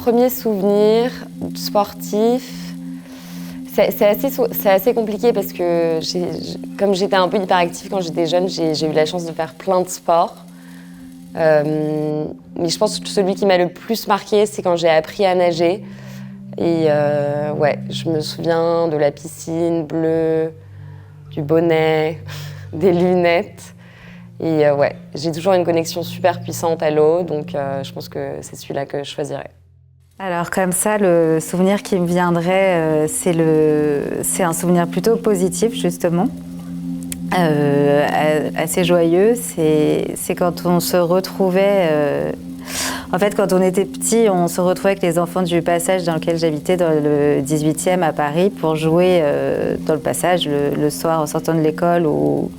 premier souvenir sportif, c'est assez compliqué parce que comme j'étais un peu hyperactive quand j'étais jeune, j'ai eu la chance de faire plein de sports. Mais je pense que celui qui m'a le plus marqué, c'est quand j'ai appris à nager. Et ouais, je me souviens de la piscine bleue, du bonnet, des lunettes. Et ouais, j'ai toujours une connexion super puissante à l'eau, donc je pense que c'est celui-là que je choisirais. Alors comme ça, le souvenir qui me viendrait, c'est un souvenir plutôt positif justement, assez joyeux. C'est quand on se retrouvait, en fait quand on était petit, on se retrouvait avec les enfants du passage dans lequel j'habitais, dans le 18e à Paris, pour jouer dans le passage le soir en sortant de l'école ou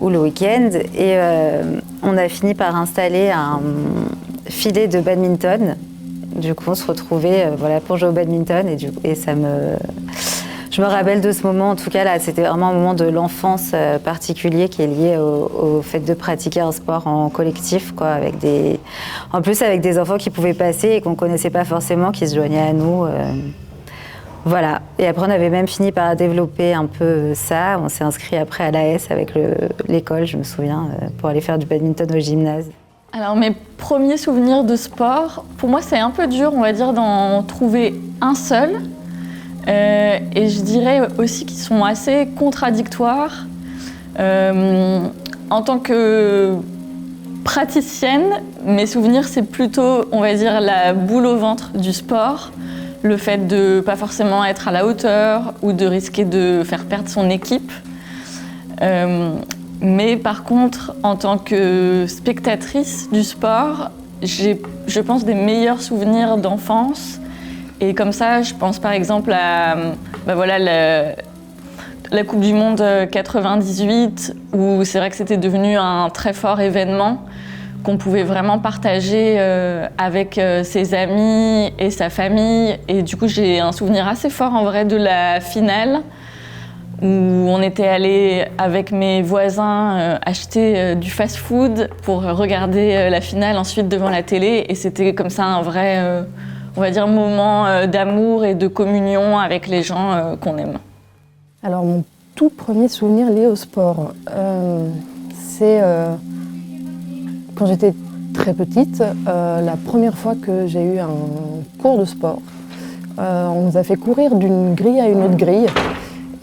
le week-end. Et on a fini par installer un filet de badminton. Du coup, on se retrouvait pour jouer au badminton je me rappelle de ce moment. En tout cas, là, c'était vraiment un moment de l'enfance particulier qui est lié au fait de pratiquer un sport en collectif, quoi, en plus avec des enfants qui pouvaient passer et qu'on connaissait pas forcément, qui se joignaient à nous. Voilà. Et après, on avait même fini par développer un peu ça. On s'est inscrit après à l'AS avec l'école, je me souviens, pour aller faire du badminton au gymnase. Alors mes premiers souvenirs de sport, pour moi c'est un peu dur, on va dire, d'en trouver un seul. Et je dirais aussi qu'ils sont assez contradictoires. En tant que praticienne, mes souvenirs c'est plutôt, on va dire, la boule au ventre du sport. Le fait de pas forcément être à la hauteur ou de risquer de faire perdre son équipe. Mais par contre, en tant que spectatrice du sport, j'ai, je pense, des meilleurs souvenirs d'enfance. Et comme ça, je pense par exemple à la Coupe du Monde 98, où c'est vrai que c'était devenu un très fort événement qu'on pouvait vraiment partager avec ses amis et sa famille. Et du coup, j'ai un souvenir assez fort en vrai de la finale, où on était allés avec mes voisins acheter du fast-food pour regarder la finale ensuite devant la télé. Et c'était comme ça un vrai, on va dire, moment d'amour et de communion avec les gens qu'on aime. Alors mon tout premier souvenir lié au sport, c'est quand j'étais très petite, la première fois que j'ai eu un cours de sport. On nous a fait courir d'une grille à une autre grille.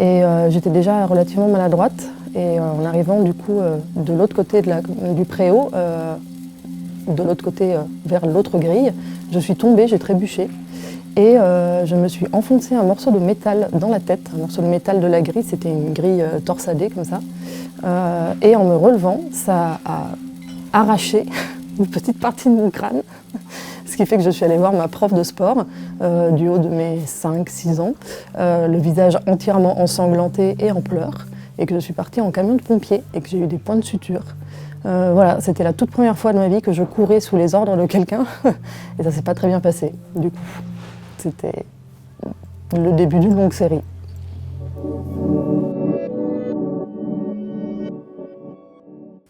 Et j'étais déjà relativement maladroite. Et en arrivant du coup de l'autre côté du préau, de l'autre côté vers l'autre grille, je suis tombée, j'ai trébuché. Et je me suis enfoncé un morceau de métal dans la tête, un morceau de métal de la grille, c'était une grille torsadée comme ça. Et en me relevant, ça a arraché une petite partie de mon crâne. Ce qui fait que je suis allée voir ma prof de sport du haut de mes 5-6 ans, le visage entièrement ensanglanté et en pleurs, et que je suis partie en camion de pompiers et que j'ai eu des points de suture. Voilà, c'était la toute première fois de ma vie que je courais sous les ordres de quelqu'un et ça s'est pas très bien passé. Du coup, c'était le début d'une longue série.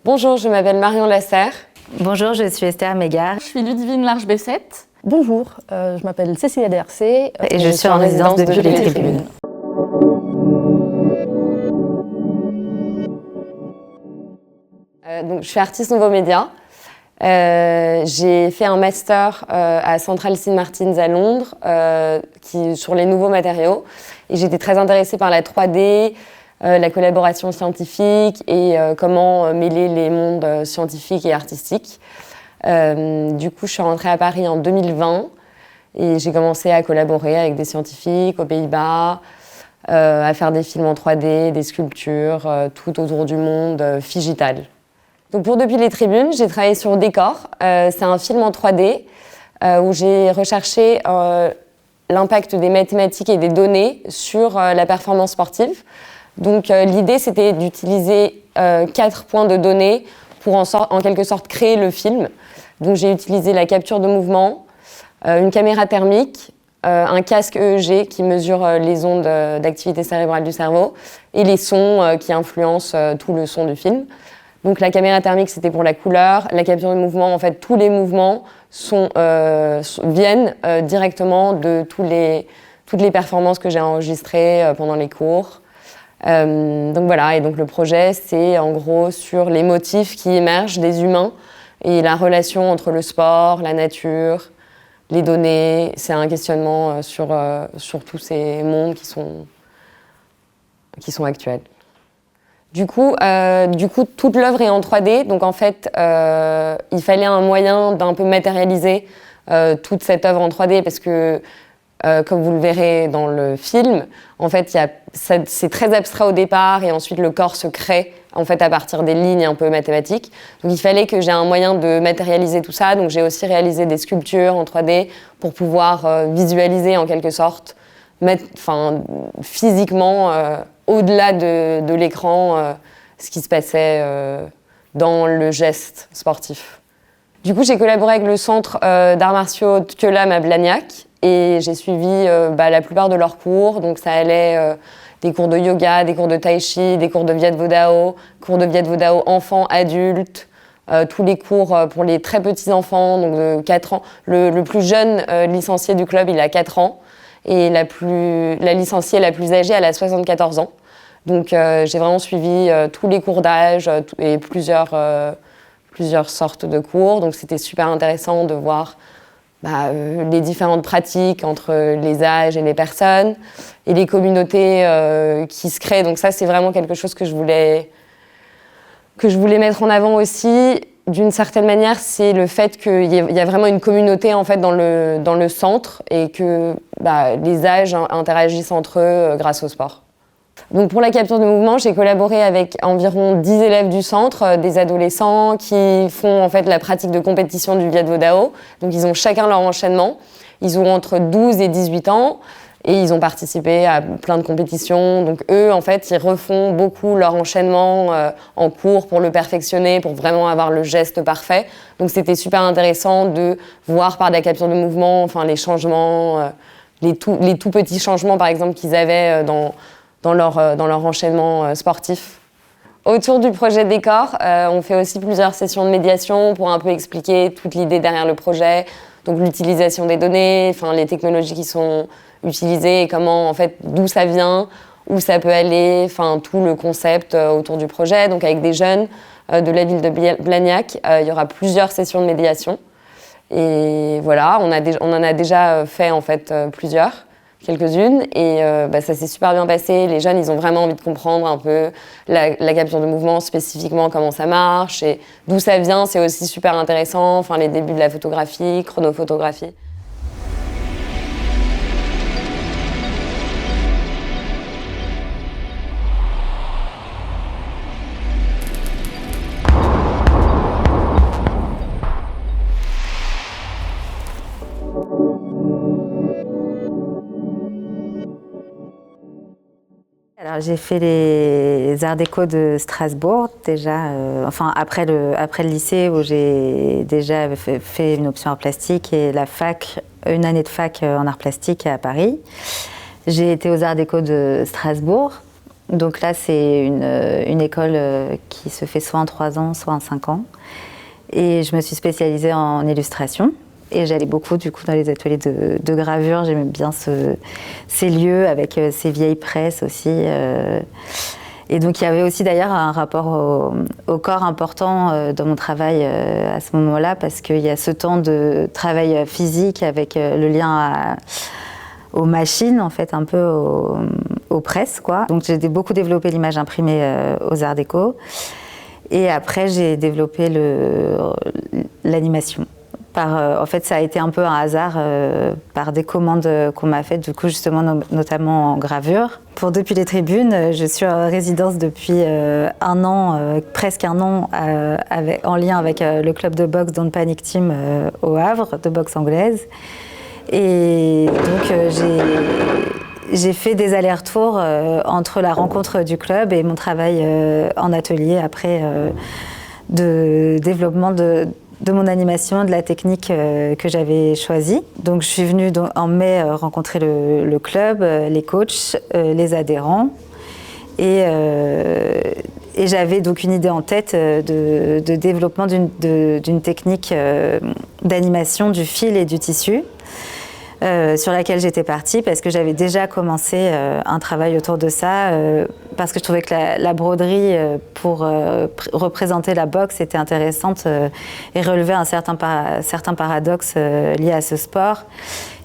Bonjour, je m'appelle Marion Lasserre. Bonjour, je suis Esther Mégard. Je suis Ludivine Larche-Bessette. Bonjour, je m'appelle Cécilia Dercé. Et je suis en résidence depuis les tribunes. Donc, je suis artiste nouveau média. J'ai fait un master à Central Saint Martins à Londres sur les nouveaux matériaux. Et j'étais très intéressée par la 3D, la collaboration scientifique et comment mêler les mondes scientifiques et artistiques. Du coup, je suis rentrée à Paris en 2020 et j'ai commencé à collaborer avec des scientifiques aux Pays-Bas, à faire des films en 3D, des sculptures, tout autour du monde figital. Donc pour Depuis les tribunes, j'ai travaillé sur Décor. C'est un film en 3D où j'ai recherché l'impact des mathématiques et des données sur la performance sportive. Donc l'idée, c'était d'utiliser 4 points de données pour en quelque sorte créer le film. Donc j'ai utilisé la capture de mouvement, une caméra thermique, un casque EEG qui mesure les ondes d'activité cérébrale du cerveau et les sons qui influencent tout le son du film. Donc la caméra thermique, c'était pour la couleur, la capture de mouvement, en fait tous les mouvements viennent directement de toutes les performances que j'ai enregistrées pendant les cours. Donc voilà, et donc le projet, c'est en gros sur les motifs qui émergent des humains et la relation entre le sport, la nature, les données. C'est un questionnement sur tous ces mondes qui sont actuels. Du coup, toute l'œuvre est en 3D, donc en fait, il fallait un moyen d'un peu matérialiser toute cette œuvre en 3D parce que comme vous le verrez dans le film, en fait, c'est très abstrait au départ et ensuite le corps se crée en fait à partir des lignes un peu mathématiques. Donc il fallait que j'ai un moyen de matérialiser tout ça. Donc j'ai aussi réalisé des sculptures en 3D pour pouvoir visualiser en quelque sorte, physiquement au-delà de l'écran ce qui se passait dans le geste sportif. Du coup, j'ai collaboré avec le centre d'arts martiaux Tkelam à Blagnac. Et j'ai suivi la plupart de leurs cours, donc ça allait des cours de yoga, des cours de tai chi, des cours de Viet Vo Dao, cours de Viet Vo Dao enfants, adultes, tous les cours pour les très petits enfants, donc de 4 ans. Le plus jeune licencié du club, il a 4 ans, et la licenciée la plus âgée, elle a 74 ans. Donc j'ai vraiment suivi tous les cours d'âge et plusieurs sortes de cours, donc c'était super intéressant de voir les différentes pratiques entre les âges et les personnes et les communautés qui se créent. Donc ça, c'est vraiment quelque chose que je voulais mettre en avant aussi. D'une certaine manière, c'est le fait qu'il y a vraiment une communauté en fait dans le centre et que les âges interagissent entre eux grâce au sport. Donc pour la capture de mouvement, j'ai collaboré avec environ 10 élèves du centre, des adolescents qui font en fait la pratique de compétition du Viet Vo Dao. Donc ils ont chacun leur enchaînement. Ils ont entre 12 et 18 ans et ils ont participé à plein de compétitions. Donc eux, en fait, ils refont beaucoup leur enchaînement en cours pour le perfectionner, pour vraiment avoir le geste parfait. Donc c'était super intéressant de voir par la capture de mouvement, les changements, les tout petits changements par exemple qu'ils avaient dans leur enchaînement sportif. Autour du projet Décor, on fait aussi plusieurs sessions de médiation pour un peu expliquer toute l'idée derrière le projet, donc l'utilisation des données, les technologies qui sont utilisées et comment, en fait, d'où ça vient, où ça peut aller, tout le concept autour du projet. Donc avec des jeunes de la ville de Blagnac, il y aura plusieurs sessions de médiation. Et voilà, on en a déjà fait en fait plusieurs. Quelques-unes, et ça s'est super bien passé. Les jeunes, ils ont vraiment envie de comprendre un peu la capture de mouvement, spécifiquement comment ça marche et d'où ça vient. C'est aussi super intéressant, les débuts de la photographie, chronophotographie. Alors, j'ai fait les arts déco de Strasbourg déjà, après le lycée où j'ai déjà fait une option arts plastique et la fac, une année de fac en arts plastiques à Paris. J'ai été aux arts déco de Strasbourg. Donc là, c'est une école qui se fait soit en 3 ans, soit en 5 ans. Et je me suis spécialisée en illustration. Et j'allais beaucoup du coup dans les ateliers de gravure. J'aimais bien ces lieux avec ces vieilles presses aussi. Et donc il y avait aussi d'ailleurs un rapport au corps important dans mon travail à ce moment-là, parce qu'il y a ce temps de travail physique avec le lien aux machines, en fait, un peu aux presses, quoi. Donc j'ai beaucoup développé l'image imprimée aux arts déco. Et après j'ai développé l'animation. En fait, ça a été un peu un hasard par des commandes qu'on m'a faites, du coup, justement, notamment en gravure. Pour Depuis les tribunes, je suis en résidence depuis presque un an, en lien avec le club de boxe Don't Panic Team au Havre, de boxe anglaise. Et donc, j'ai fait des allers-retours entre la rencontre du club et mon travail en atelier après de développement de mon animation, de la technique que j'avais choisie. Donc je suis venue en mai rencontrer le club, les coachs, les adhérents. Et Et j'avais donc une idée en tête de développement d'une technique d'animation du fil et du tissu sur laquelle j'étais partie parce que j'avais déjà commencé un travail autour de ça parce que je trouvais que la broderie pour représenter la boxe était intéressante et relevait un certain paradoxe lié à ce sport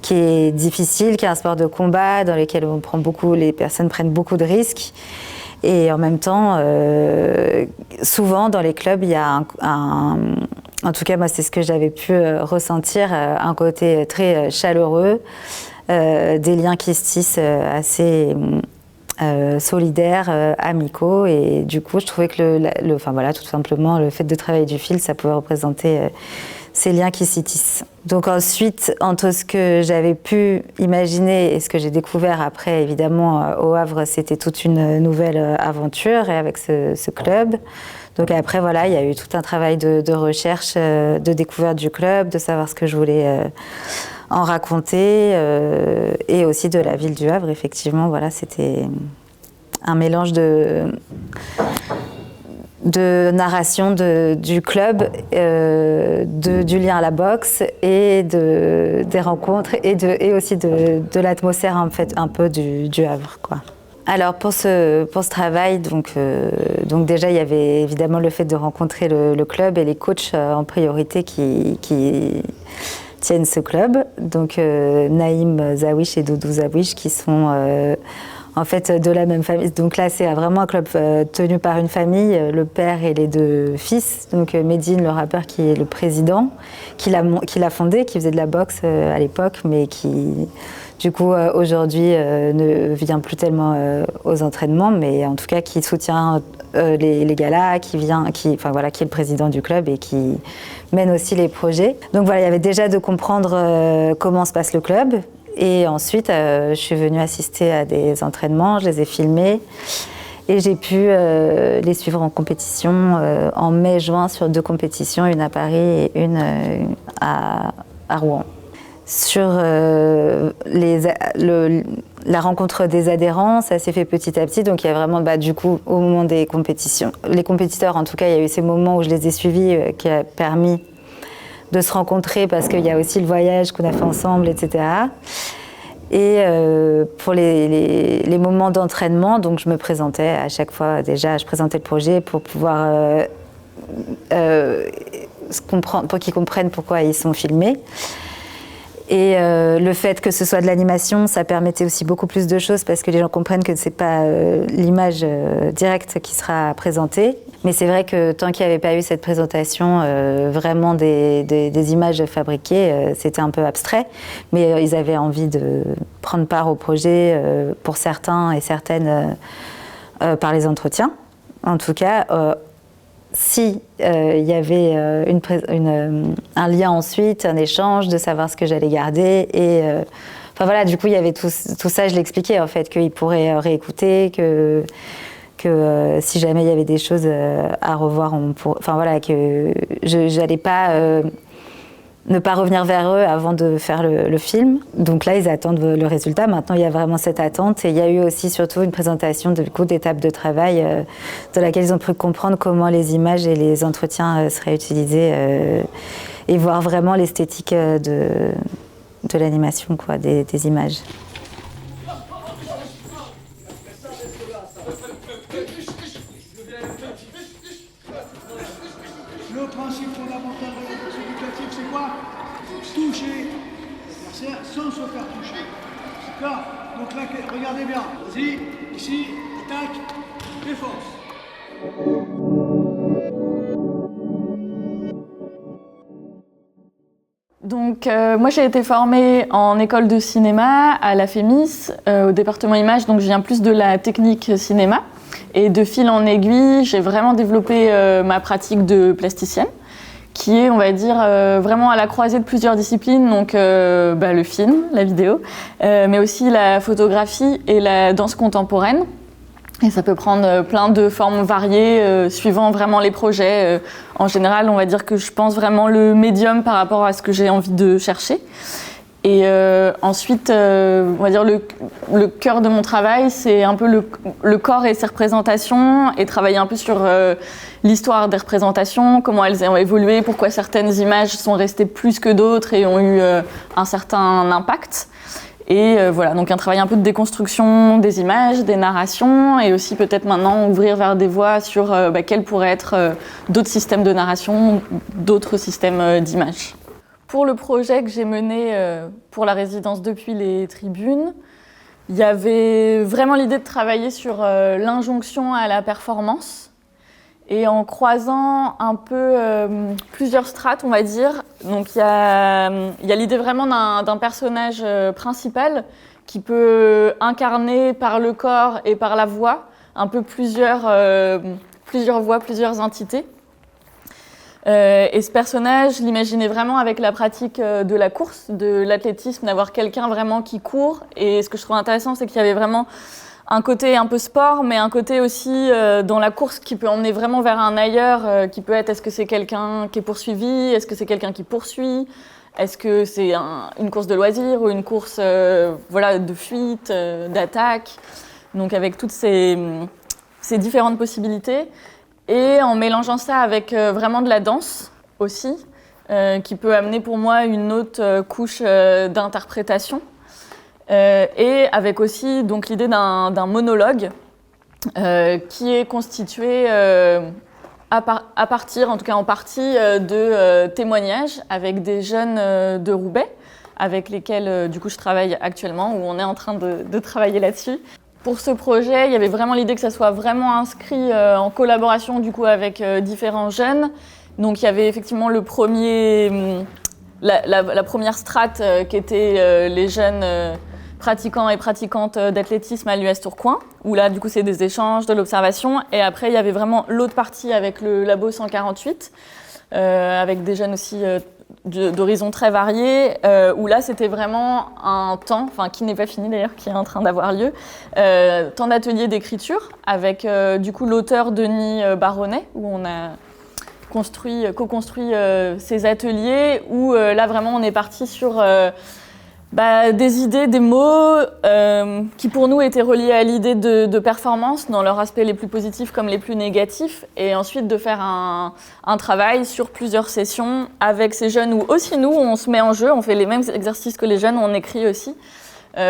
qui est difficile, qui est un sport de combat dans lequel les personnes prennent beaucoup de risques. Et en même temps, souvent dans les clubs, il y a en tout cas moi c'est ce que j'avais pu ressentir, un côté très chaleureux, des liens qui se tissent assez solidaires, amicaux. Et du coup, je trouvais que tout simplement le fait de travailler du fil, ça pouvait représenter ces liens qui s'y tissent. Donc ensuite, entre ce que j'avais pu imaginer et ce que j'ai découvert après, évidemment, au Havre, c'était toute une nouvelle aventure et avec ce club. Donc après, voilà, il y a eu tout un travail de recherche, de découverte du club, de savoir ce que je voulais en raconter et aussi de la ville du Havre. Effectivement, voilà, c'était un mélange de narration du club, du lien à la boxe et des rencontres et aussi de l'atmosphère en fait un peu du Havre, quoi. Alors pour ce travail, donc déjà il y avait évidemment le fait de rencontrer le club et les coachs en priorité qui tiennent ce club, donc Naïm Zawish et Doudou Zawish qui sont en fait de la même famille. Donc là c'est vraiment un club tenu par une famille, le père et les deux fils. Donc Medine, le rappeur qui est le président, qui l'a fondé, qui faisait de la boxe à l'époque, mais qui du coup aujourd'hui ne vient plus tellement aux entraînements, mais en tout cas qui soutient les galas, qui est le président du club et qui mène aussi les projets. Donc voilà, il y avait déjà de comprendre comment se passe le club. Et ensuite, je suis venue assister à des entraînements, je les ai filmés et j'ai pu les suivre en compétition en mai-juin sur 2 compétitions, une à Paris et une à Rouen. Sur la rencontre des adhérents, ça s'est fait petit à petit, donc il y a vraiment du coup au moment des compétitions, les compétiteurs en tout cas, il y a eu ces moments où je les ai suivis qui a permis de se rencontrer parce qu'il y a aussi le voyage qu'on a fait ensemble, etc. Et pour les moments d'entraînement, donc je me présentais à chaque fois, déjà je présentais le projet pour pouvoir pour qu'ils comprennent pourquoi ils sont filmés. Et le fait que ce soit de l'animation, ça permettait aussi beaucoup plus de choses parce que les gens comprennent que c'est pas l'image directe qui sera présentée. Mais c'est vrai que tant qu'il n'y avait pas eu cette présentation vraiment des images fabriquées, c'était un peu abstrait. Mais ils avaient envie de prendre part au projet pour certains et certaines par les entretiens. En tout cas, si il y avait un lien ensuite, un échange, de savoir ce que j'allais garder et enfin voilà, du coup il y avait tout ça, je l'expliquais en fait, qu'ils pourraient réécouter, que si jamais il y avait des choses à revoir, enfin voilà, que j'allais pas ne pas revenir vers eux avant de faire le film. Donc là, ils attendent le résultat. Maintenant, il y a vraiment cette attente. Et il y a eu aussi surtout une présentation d'étapes de travail dans laquelle ils ont pu comprendre comment les images et les entretiens seraient utilisés et voir vraiment l'esthétique de l'animation, quoi, des images. Le principe fondamental de la boxe éducative, c'est quoi? Toucher l'adversaire sans se faire toucher. D'accord? Donc là, regardez bien. Vas-y, ici, attaque, défense. Donc moi j'ai été formée en école de cinéma à la FEMIS, au département images, donc je viens plus de la technique cinéma. Et de fil en aiguille, j'ai vraiment développé ma pratique de plasticienne, qui est, on va dire, vraiment à la croisée de plusieurs disciplines, donc le film, la vidéo, mais aussi la photographie et la danse contemporaine. Et ça peut prendre plein de formes variées, suivant vraiment les projets. En général, on va dire que je pense vraiment le médium par rapport à ce que j'ai envie de chercher. Et ensuite, on va dire le cœur de mon travail, c'est un peu le corps et ses représentations, et travailler un peu sur l'histoire des représentations, comment elles ont évolué, pourquoi certaines images sont restées plus que d'autres et ont eu un certain impact. Et voilà, donc un travail un peu de déconstruction des images, des narrations, et aussi peut-être maintenant ouvrir vers des voies sur quels pourraient être d'autres systèmes de narration, d'autres systèmes d'images. Pour le projet que j'ai mené pour la résidence Depuis les tribunes, il y avait vraiment l'idée de travailler sur l'injonction à la performance. Et en croisant un peu plusieurs strates, on va dire, donc il y a l'idée vraiment d'un personnage principal qui peut incarner par le corps et par la voix un peu plusieurs voix, plusieurs entités. Et ce personnage, je l'imaginais vraiment avec la pratique de la course, de l'athlétisme, d'avoir quelqu'un vraiment qui court. Et ce que je trouve intéressant, c'est qu'il y avait vraiment un côté un peu sport, mais un côté aussi dans la course qui peut emmener vraiment vers un ailleurs, qui peut être est-ce que c'est quelqu'un qui est poursuivi, est-ce que c'est quelqu'un qui poursuit, est-ce que c'est une course de loisir ou une course de fuite, d'attaque. Donc avec toutes ces différentes possibilités. Et en mélangeant ça avec vraiment de la danse aussi, qui peut amener pour moi une autre couche d'interprétation. Et avec aussi donc l'idée d'un monologue qui est constitué à partir, en tout cas en partie, de témoignages avec des jeunes de Roubaix, avec lesquels du coup je travaille actuellement, où on est en train de travailler là-dessus. Pour ce projet, il y avait vraiment l'idée que ça soit vraiment inscrit en collaboration du coup avec différents jeunes. Donc il y avait effectivement la première strate qui était les jeunes pratiquants et pratiquantes d'athlétisme à l'US Tourcoing, où là du coup c'est des échanges, de l'observation. Et après il y avait vraiment l'autre partie avec le Labo 148, avec des jeunes aussi d'horizons très variés, où là c'était vraiment un temps, qui n'est pas fini d'ailleurs, qui est en train d'avoir lieu, temps d'atelier d'écriture avec du coup l'auteur Denis Baronnet, où on a co-construit ces ateliers, où là vraiment on est parti sur des idées, des mots qui pour nous étaient reliés à l'idée de performance dans leurs aspects les plus positifs comme les plus négatifs, et ensuite de faire un travail sur plusieurs sessions avec ces jeunes où aussi nous on se met en jeu, on fait les mêmes exercices que les jeunes, on écrit aussi. Par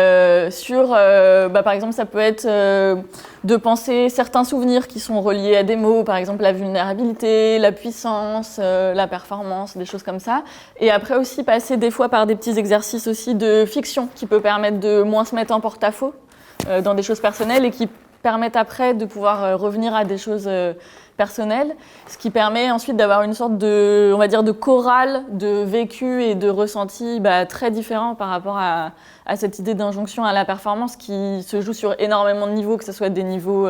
exemple, ça peut être de penser certains souvenirs qui sont reliés à des mots, par exemple la vulnérabilité, la puissance, la performance, des choses comme ça. Et après aussi passer des fois par des petits exercices aussi de fiction qui peut permettre de moins se mettre en porte-à-faux dans des choses personnelles et qui permettent après de pouvoir revenir à des choses personnelles, ce qui permet ensuite d'avoir une sorte de chorale de vécu et de ressenti très différents par rapport à cette idée d'injonction à la performance qui se joue sur énormément de niveaux, que ce soit des niveaux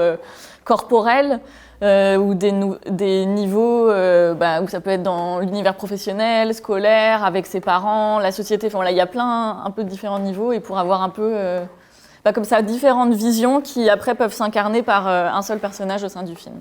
corporels ou des niveaux où ça peut être dans l'univers professionnel, scolaire, avec ses parents, la société. Enfin, il y a plein un peu de différents niveaux, et pour avoir un peu comme ça différentes visions qui après peuvent s'incarner par un seul personnage au sein du film.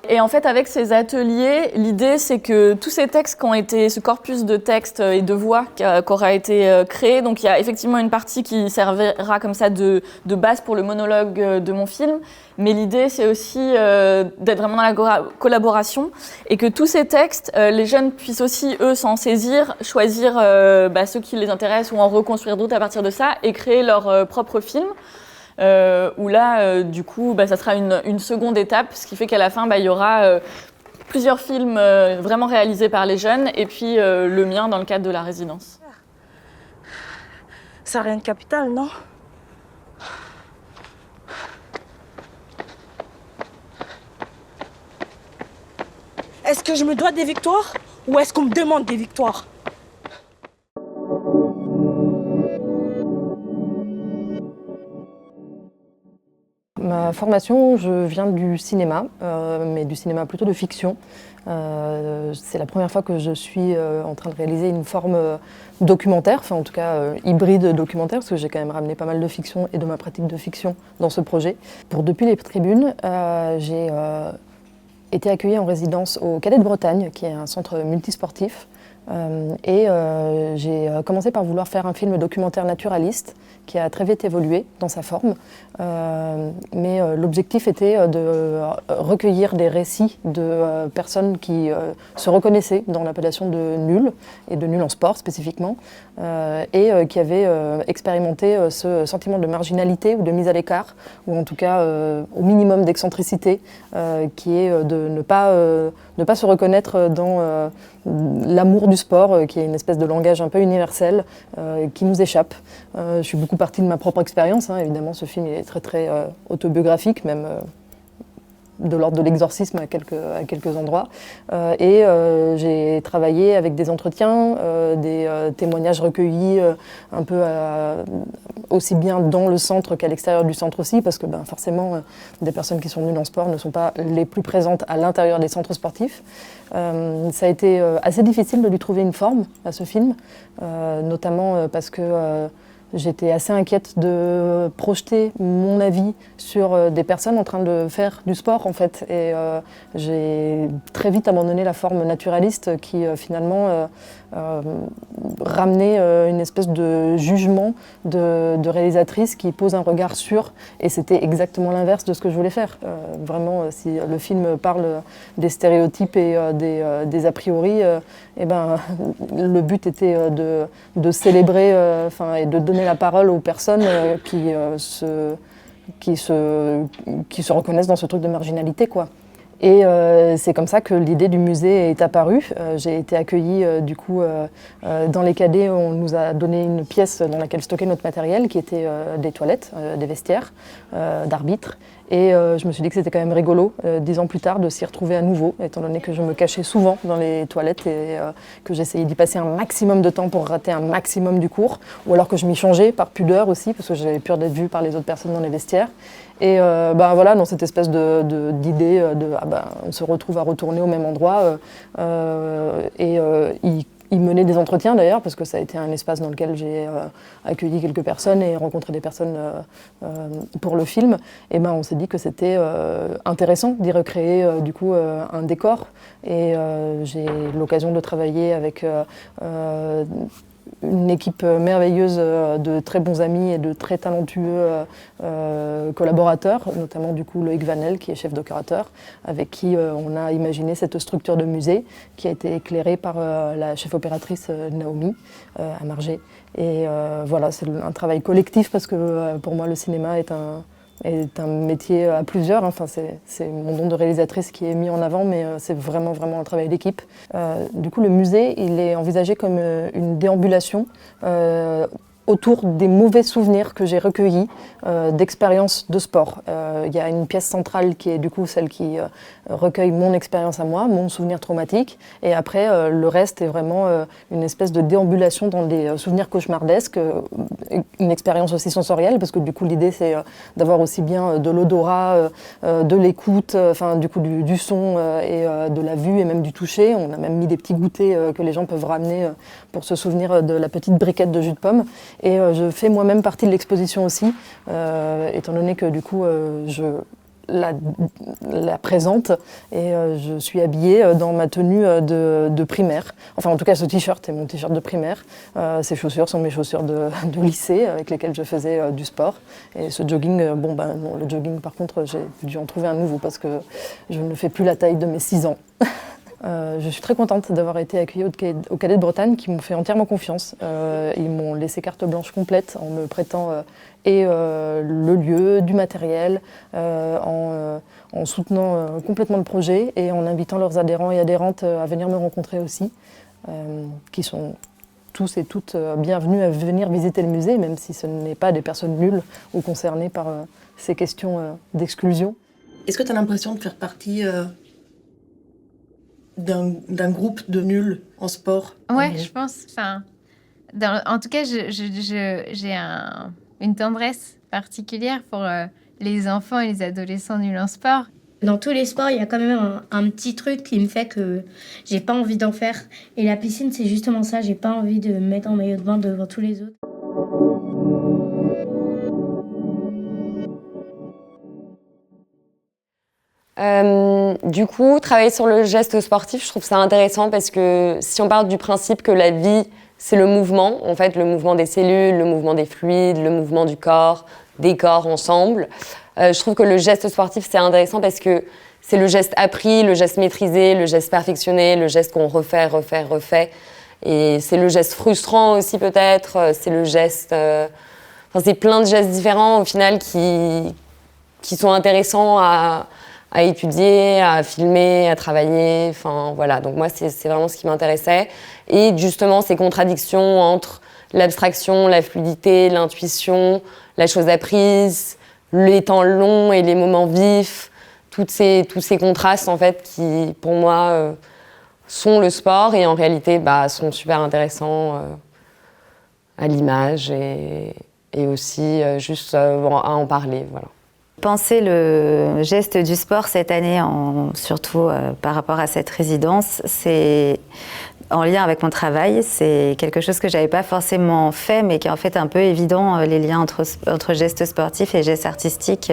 Et en fait, avec ces ateliers, l'idée, c'est que tous ces textes qui ont été, ce corpus de textes et de voix qui aura été créé, donc il y a effectivement une partie qui servira comme ça de base pour le monologue de mon film, mais l'idée, c'est aussi d'être vraiment dans la collaboration et que tous ces textes, les jeunes puissent aussi, eux, s'en saisir, choisir ceux qui les intéressent ou en reconstruire d'autres à partir de ça et créer leur propre film. Où là, du coup, ça sera une seconde étape, ce qui fait qu'à la fin, il y aura plusieurs films vraiment réalisés par les jeunes, et puis le mien dans le cadre de la résidence. Ça n'a rien de capital, non? Est-ce que je me dois des victoires ou est-ce qu'on me demande des victoires? Ma formation, je viens du cinéma, mais du cinéma plutôt de fiction. C'est la première fois que je suis en train de réaliser une forme documentaire, en tout cas hybride documentaire, parce que j'ai quand même ramené pas mal de fiction et de ma pratique de fiction dans ce projet. Pour Depuis les tribunes, j'ai été accueillie en résidence au Cadet de Bretagne, qui est un centre multisportif J'ai commencé par vouloir faire un film documentaire naturaliste qui a très vite évolué dans sa forme. Mais l'objectif était de recueillir des récits de personnes qui se reconnaissaient dans l'appellation de nul, et de nul en sport spécifiquement, qui avaient expérimenté ce sentiment de marginalité ou de mise à l'écart, ou en tout cas au minimum d'excentricité, qui est de ne pas se reconnaître dans l'amour du sport, qui est une espèce de langage un peu universel, qui nous échappe. Je suis beaucoup partie de ma propre expérience, hein. Évidemment, ce film est très très autobiographique, même de l'ordre de l'exorcisme à quelques endroits. J'ai travaillé avec des entretiens, des témoignages recueillis un peu aussi bien dans le centre qu'à l'extérieur du centre aussi, parce que forcément, des personnes qui sont nulles en sport ne sont pas les plus présentes à l'intérieur des centres sportifs. Ça a été assez difficile de lui trouver une forme à ce film, notamment parce que j'étais assez inquiète de projeter mon avis sur des personnes en train de faire du sport, en fait. Et j'ai très vite abandonné la forme naturaliste qui, finalement, ramenait une espèce de jugement de réalisatrice qui pose un regard sur. Et c'était exactement l'inverse de ce que je voulais faire. Vraiment, si le film parle des stéréotypes et des a priori, le but était de célébrer et de donner la parole aux personnes qui se reconnaissent dans ce truc de marginalité, quoi. Et c'est comme ça que l'idée du musée est apparue. J'ai été accueillie dans les cadets. On nous a donné une pièce dans laquelle stocker notre matériel, qui était des toilettes, des vestiaires d'arbitres. Et je me suis dit que c'était quand même rigolo, 10 ans plus tard, de s'y retrouver à nouveau, étant donné que je me cachais souvent dans les toilettes et que j'essayais d'y passer un maximum de temps pour rater un maximum du cours, ou alors que je m'y changeais par pudeur aussi, parce que j'avais peur d'être vue par les autres personnes dans les vestiaires. Et voilà, dans cette espèce d'idée on se retrouve à retourner au même endroit. Il menait des entretiens d'ailleurs, parce que ça a été un espace dans lequel j'ai accueilli quelques personnes et rencontré des personnes pour le film. Et on s'est dit que c'était intéressant d'y recréer un décor. Et j'ai l'occasion de travailler avec une équipe merveilleuse de très bons amis et de très talentueux collaborateurs, notamment Loïc Vanel, qui est chef décorateur, avec qui on a imaginé cette structure de musée qui a été éclairée par la chef opératrice Naomi à Margé. Et voilà, c'est un travail collectif parce que pour moi le cinéma est un métier à plusieurs. Enfin, c'est mon don de réalisatrice qui est mis en avant, mais c'est vraiment, vraiment un travail d'équipe. Le musée, il est envisagé comme une déambulation autour des mauvais souvenirs que j'ai recueillis d'expériences de sport. Il y a une pièce centrale qui est celle qui recueille mon expérience à moi, mon souvenir traumatique, et après le reste est vraiment une espèce de déambulation dans des souvenirs cauchemardesques, une expérience aussi sensorielle, parce que l'idée c'est d'avoir aussi bien de l'odorat, de l'écoute, du son et de la vue et même du toucher. On a même mis des petits goûters que les gens peuvent ramener pour se souvenir de la petite briquette de jus de pomme. Et je fais moi-même partie de l'exposition aussi, étant donné que je la présente et je suis habillée dans ma tenue de primaire. Enfin, en tout cas, ce t-shirt est mon t-shirt de primaire. Ces chaussures sont mes chaussures de lycée avec lesquelles je faisais du sport. Et ce jogging, le jogging, par contre, j'ai dû en trouver un nouveau parce que je ne fais plus la taille de mes 6 ans. Je suis très contente d'avoir été accueillie au Cadet de Bretagne, qui m'ont fait entièrement confiance. Ils m'ont laissé carte blanche complète en me prêtant le lieu, du matériel, en soutenant complètement le projet et en invitant leurs adhérents et adhérentes à venir me rencontrer aussi, qui sont tous et toutes bienvenus à venir visiter le musée, même si ce n'est pas des personnes nulles ou concernées par ces questions d'exclusion. Est-ce que tu as l'impression de faire partie d'un groupe de nuls en sport? Ouais, je pense. En tout cas, j'ai une tendresse particulière pour les enfants et les adolescents nuls en sport. Dans tous les sports, il y a quand même un petit truc qui me fait que j'ai pas envie d'en faire. Et la piscine, c'est justement ça. J'ai pas envie de me mettre en maillot de bain devant tous les autres. Du coup, travailler sur le geste sportif, je trouve ça intéressant parce que si on part du principe que la vie, c'est le mouvement, en fait, le mouvement des cellules, le mouvement des fluides, le mouvement du corps, des corps ensemble, je trouve que le geste sportif, c'est intéressant parce que c'est le geste appris, le geste maîtrisé, le geste perfectionné, le geste qu'on refait. Et c'est le geste frustrant aussi peut-être, c'est le geste... Enfin, c'est plein de gestes différents au final qui sont intéressants à étudier, à filmer, à travailler. Enfin, voilà. Donc moi, c'est vraiment ce qui m'intéressait. Et justement, ces contradictions entre l'abstraction, la fluidité, l'intuition, la chose apprise, les temps longs et les moments vifs, tous ces contrastes, en fait, qui, pour moi, sont le sport et en réalité sont super intéressants à l'image et aussi juste à en parler. Voilà. Penser le geste du sport cette année, surtout par rapport à cette résidence, c'est en lien avec mon travail. C'est quelque chose que je n'avais pas forcément fait, mais qui est en fait un peu évident. Les liens entre gestes sportifs et gestes artistiques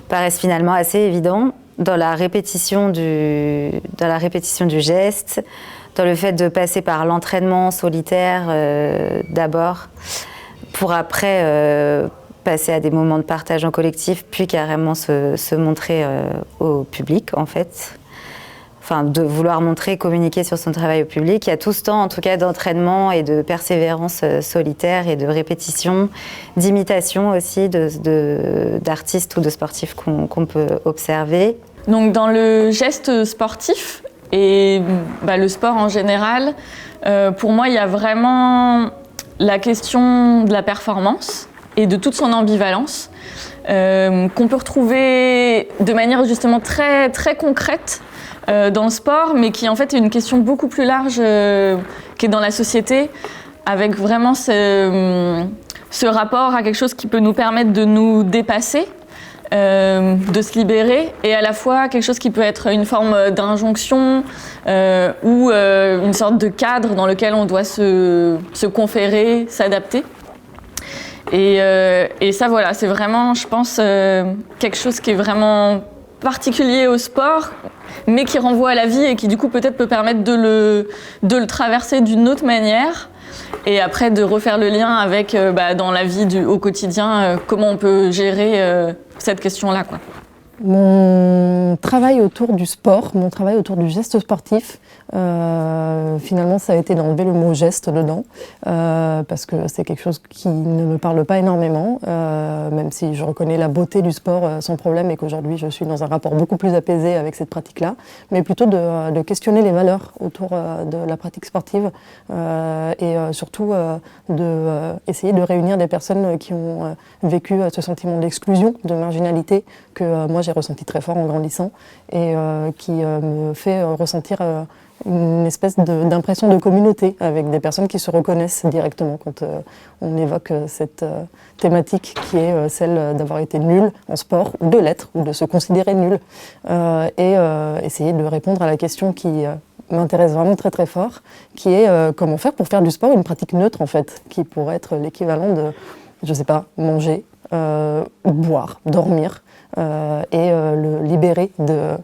paraissent finalement assez évidents dans la répétition du geste, dans le fait de passer par l'entraînement solitaire d'abord, pour après passer à des moments de partage en collectif, puis carrément se montrer au public, en fait. Enfin, de vouloir montrer, communiquer sur son travail au public. Il y a tout ce temps, en tout cas, d'entraînement et de persévérance solitaire et de répétition, d'imitation aussi d'artistes ou de sportifs qu'on peut observer. Donc, dans le geste sportif et le sport en général, pour moi, il y a vraiment la question de la performance et de toute son ambivalence, qu'on peut retrouver de manière justement très, très concrète dans le sport, mais qui en fait est une question beaucoup plus large qui est dans la société, avec vraiment ce rapport à quelque chose qui peut nous permettre de nous dépasser, de se libérer, et à la fois quelque chose qui peut être une forme d'injonction ou une sorte de cadre dans lequel on doit se conférer, s'adapter. Et ça, voilà, c'est vraiment, je pense, quelque chose qui est vraiment particulier au sport, mais qui renvoie à la vie et qui, du coup, peut-être peut permettre de le traverser d'une autre manière. Et après, de refaire le lien avec, dans la vie au quotidien, comment on peut gérer cette question-là, quoi. Mon travail autour du sport, mon travail autour du geste sportif, finalement ça a été d'enlever le mot geste dedans, parce que c'est quelque chose qui ne me parle pas énormément, même si je reconnais la beauté du sport sans problème et qu'aujourd'hui je suis dans un rapport beaucoup plus apaisé avec cette pratique-là, mais plutôt de questionner les valeurs autour de la pratique sportive et surtout essayer de réunir des personnes qui ont vécu ce sentiment d'exclusion, de marginalité que moi j'ai ressenti très fort en grandissant et qui me fait ressentir une espèce d'impression de communauté avec des personnes qui se reconnaissent directement quand on évoque cette thématique qui est celle d'avoir été nul en sport ou de l'être ou de se considérer nul et essayer de répondre à la question qui m'intéresse vraiment très très fort, qui est comment faire pour faire du sport une pratique neutre en fait, qui pourrait être l'équivalent de, je sais pas, manger, boire, dormir, et le libérer de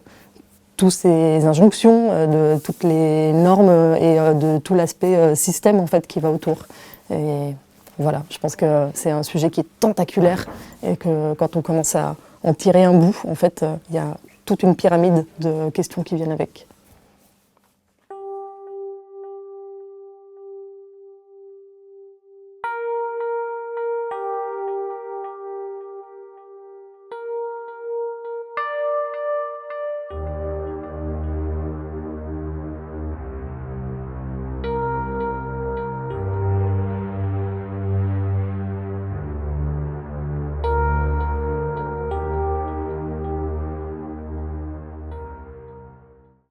toutes ces injonctions, de toutes les normes et de tout l'aspect système en fait qui va autour. Et voilà, je pense que c'est un sujet qui est tentaculaire et que quand on commence à en tirer un bout, en fait, il y a toute une pyramide de questions qui viennent avec.